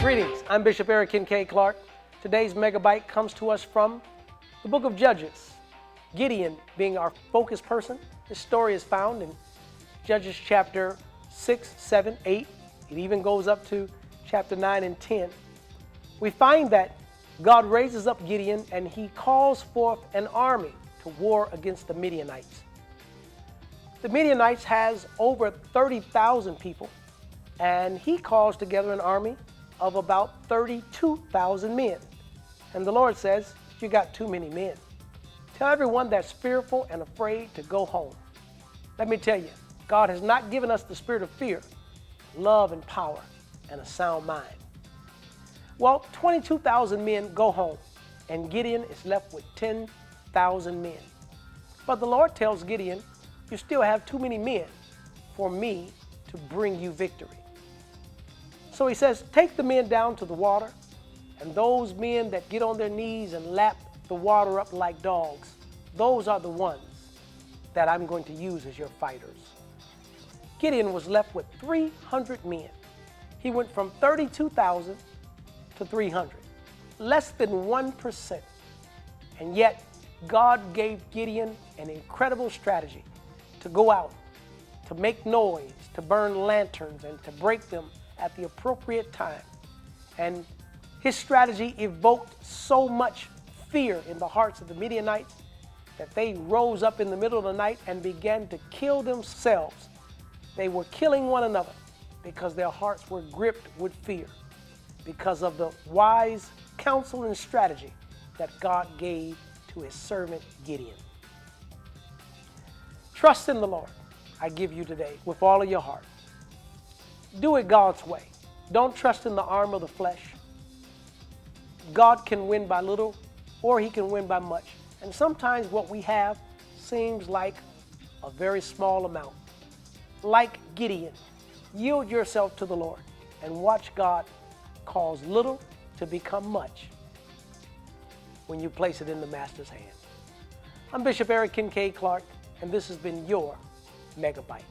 Greetings, I'm Bishop Eric Kincaid Clark. Today's Megabyte comes to us from the book of Judges. Gideon being our focus person. This story is found in Judges chapter 6, 7, 8. It even goes up to chapter 9 and 10. We find that God raises up Gideon and he calls forth an army to war against the Midianites. The Midianites has over 30,000 people, and he calls together an army of about 32,000 men. And the Lord says, you got too many men. Tell everyone that's fearful and afraid to go home. Let me tell you, God has not given us the spirit of fear, love and power, and a sound mind. Well, 22,000 men go home, and Gideon is left with 10,000 men. But the Lord tells Gideon, you still have too many men for me to bring you victory. So he says, take the men down to the water, and those men that get on their knees and lap the water up like dogs, those are the ones that I'm going to use as your fighters. Gideon was left with 300 men. He went from 32,000 to 300, less than 1%. And yet, God gave Gideon an incredible strategy to go out, to make noise, to burn lanterns, and to break them at the appropriate time. And his strategy evoked so much fear in the hearts of the Midianites that they rose up in the middle of the night and began to kill themselves. They were killing one another because their hearts were gripped with fear, because of the wise counsel and strategy that God gave to his servant Gideon. Trust in the Lord, I give you today, with all of your heart. Do it God's way. Don't trust in the arm of the flesh. God can win by little, or he can win by much. And sometimes what we have seems like a very small amount. Like Gideon, yield yourself to the Lord and watch God cause little to become much when you place it in the Master's hand. I'm Bishop Eric Kincaid Clark, and this has been your Megabyte.